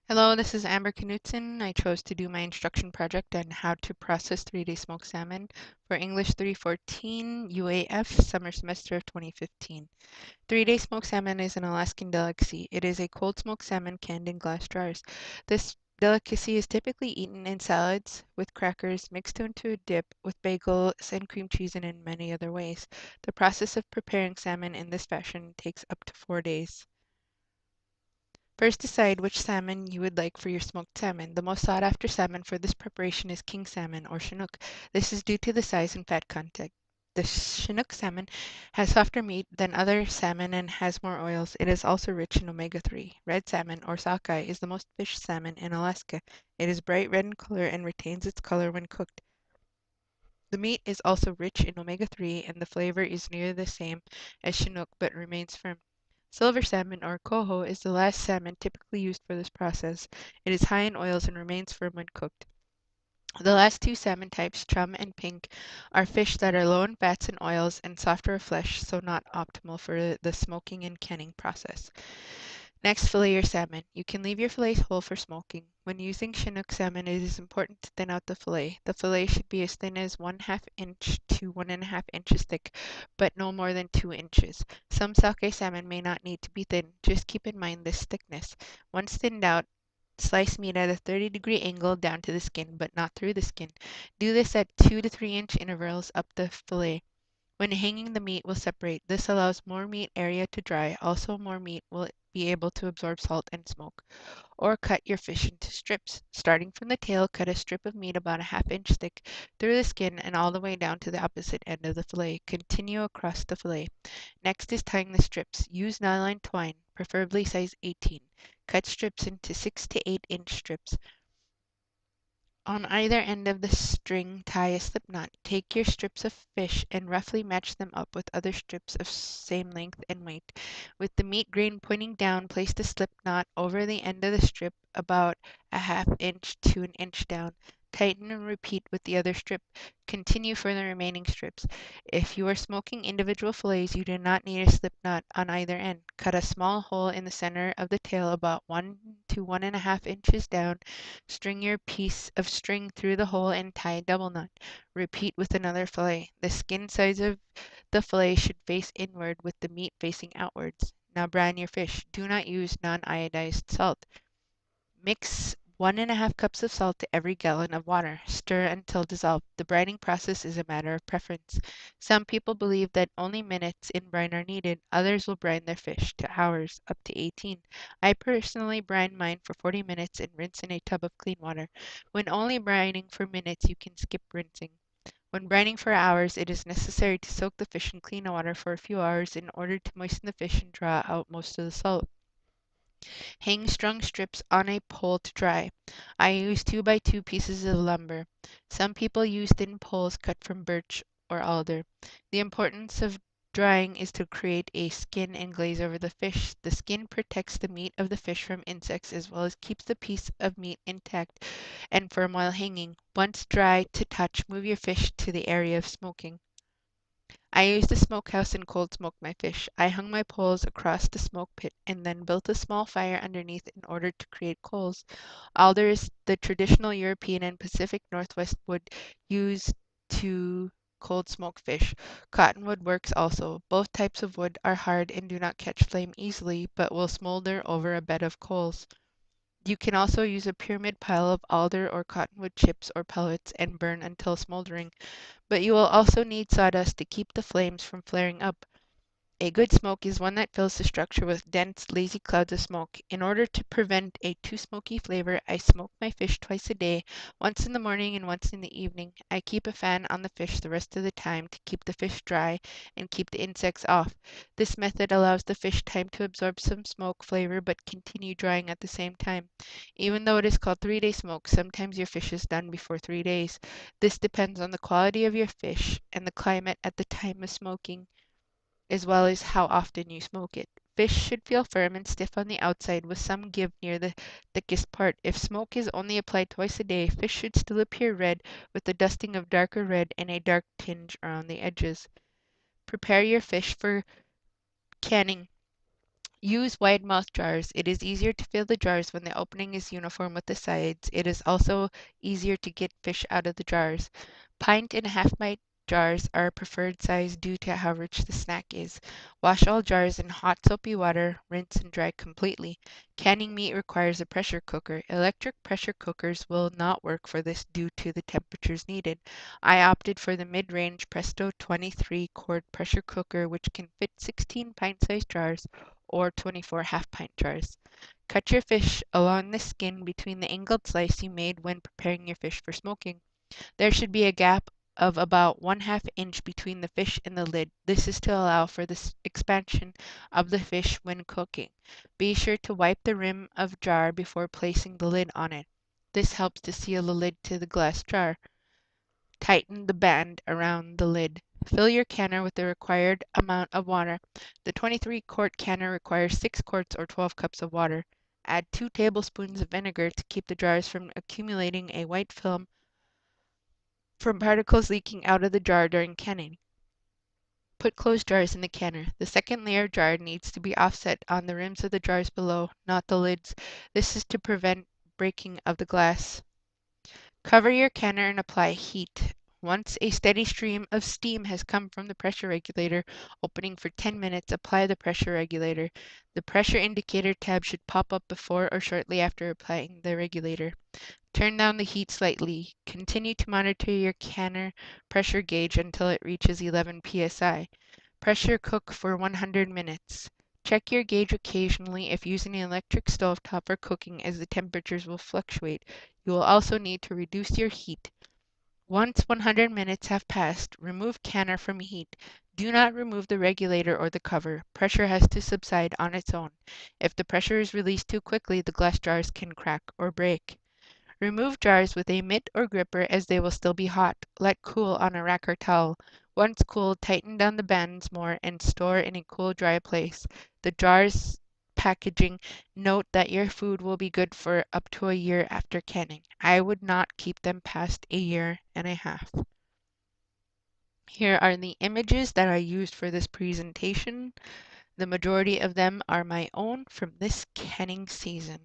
Hello, this is Amber Knutson. I chose to do my instruction project on how to process 3-day smoked salmon for English 314 UAF summer semester of 2015. 3-day smoked salmon is an Alaskan delicacy. It is a cold smoked salmon canned in glass jars. This delicacy is typically eaten in salads, with crackers, mixed into a dip, with bagels and cream cheese, and in many other ways. The process of preparing salmon in this fashion takes up to 4 days. First, decide which salmon you would like for your smoked salmon. The most sought after salmon for this preparation is king salmon or Chinook. This is due to the size and fat content. The Chinook salmon has softer meat than other salmon and has more oils. It is also rich in omega-3. Red salmon or sockeye is the most fished salmon in Alaska. It is bright red in color and retains its color when cooked. The meat is also rich in omega-3 and the flavor is near the same as Chinook but remains firm. Silver salmon or coho is the last salmon typically used for this process. It is high in oils and remains firm when cooked. The last two salmon types, chum and pink, are fish that are low in fats and oils and softer of flesh, so not optimal for the smoking and canning process. Next, fillet your salmon. You can leave your fillets whole for smoking. When using Chinook salmon, it is important to thin out the fillet. The fillet should be as thin as 1/2 inch to 1½ inches thick, but no more than 2 inches. Some sockeye salmon may not need to be thin. Just keep in mind this thickness. Once thinned out, slice meat at a 30-degree angle down to the skin, but not through the skin. Do this at 2 to 3 inch intervals up the fillet. When hanging, the meat will separate. This allows more meat area to dry. Also, more meat will be able to absorb salt and smoke. Or cut your fish into strips. Starting from the tail, cut a strip of meat about a 1/2 inch thick through the skin and all the way down to the opposite end of the fillet. Continue across the fillet. Next is tying the strips. Use nylon twine, preferably size 18. Cut strips into 6 to 8 inch strips. On either end of the string tie a slip knot. Take your strips of fish and roughly match them up with other strips of same length and weight. With the meat grain pointing down, place the slip knot over the end of the strip about a 1/2 inch to an inch down. Tighten and repeat with the other strip. Continue for the remaining strips. If you are smoking individual fillets, you do not need a slip knot on either end. Cut a small hole in the center of the tail about 1 to 1½ inches down. String your piece of string through the hole and tie a double knot. Repeat with another fillet. The skin sides of the fillet should face inward with the meat facing outwards. Now brine your fish. Do not use non-iodized salt. Mix 1½ cups of salt to every gallon of water. Stir until dissolved. The brining process is a matter of preference. Some people believe that only minutes in brine are needed. Others will brine their fish to hours, up to 18. I personally brine mine for 40 minutes and rinse in a tub of clean water. When only brining for minutes, you can skip rinsing. When brining for hours, it is necessary to soak the fish in clean water for a few hours in order to moisten the fish and draw out most of the salt. Hang strung strips on a pole to dry. I use 2 by 2 pieces of lumber. Some people use thin poles cut from birch or alder. The importance of drying is to create a skin and glaze over the fish. The skin protects the meat of the fish from insects as well as keeps the piece of meat intact and firm while hanging. Once dry to touch, move your fish to the area of smoking. I used a smokehouse and cold smoked my fish. I hung my poles across the smoke pit and then built a small fire underneath in order to create coals. Alder is the traditional European and Pacific Northwest wood used to cold smoke fish. Cottonwood works also. Both types of wood are hard and do not catch flame easily, but will smolder over a bed of coals. You can also use a pyramid pile of alder or cottonwood chips or pellets and burn until smoldering, but you will also need sawdust to keep the flames from flaring up. A good smoke is one that fills the structure with dense, lazy clouds of smoke. In order to prevent a too smoky flavor, I smoke my fish twice a day, once in the morning and once in the evening. I keep a fan on the fish the rest of the time to keep the fish dry and keep the insects off. This method allows the fish time to absorb some smoke flavor but continue drying at the same time. Even though it is called 3-day smoke, sometimes your fish is done before 3 days. This depends on the quality of your fish and the climate at the time of smoking, as well as how often you smoke it. Fish should feel firm and stiff on the outside with some give near the thickest part. If smoke is only applied twice a day, fish should still appear red with a dusting of darker red and a dark tinge around the edges. Prepare your fish for canning. Use wide mouth jars. It is easier to fill the jars when the opening is uniform with the sides. It is also easier to get fish out of the jars. Pint and half pint jars are preferred size due to how rich the snack is. Wash all jars in hot soapy water, rinse and dry completely. Canning meat requires a pressure cooker. Electric pressure cookers will not work for this due to the temperatures needed. I opted for the mid-range Presto 23-quart pressure cooker which can fit 16 pint-sized jars or 24 half-pint jars. Cut your fish along the skin between the angled slice you made when preparing your fish for smoking. There should be a gap of about 1/2 inch between the fish and the lid. This is to allow for the expansion of the fish when cooking. Be sure to wipe the rim of jar before placing the lid on it. This helps to seal the lid to the glass jar. Tighten the band around the lid. Fill your canner with the required amount of water. The 23-quart canner requires 6 quarts or 12 cups of water. Add 2 tablespoons of vinegar to keep the jars from accumulating a white film from particles leaking out of the jar during canning. Put closed jars in the canner. The second layer jar needs to be offset on the rims of the jars below, not the lids. This is to prevent breaking of the glass. Cover your canner and apply heat. Once a steady stream of steam has come from the pressure regulator opening for 10 minutes, apply the pressure regulator. The pressure indicator tab should pop up before or shortly after applying the regulator. Turn down the heat slightly. Continue to monitor your canner pressure gauge until it reaches 11 psi. Pressure cook for 100 minutes. Check your gauge occasionally if using an electric stovetop for cooking as the temperatures will fluctuate. You will also need to reduce your heat. Once 100 minutes have passed, remove canner from heat. Do not remove the regulator or the cover. Pressure has to subside on its own. If the pressure is released too quickly, the glass jars can crack or break. Remove jars with a mitt or gripper as they will still be hot. Let cool on a rack or towel. Once cooled, tighten down the bands more and store in a cool, dry place. The jars packaging note that your food will be good for up to a year after canning. I would not keep them past a year and a half. Here are the images that I used for this presentation. The majority of them are my own from this canning season.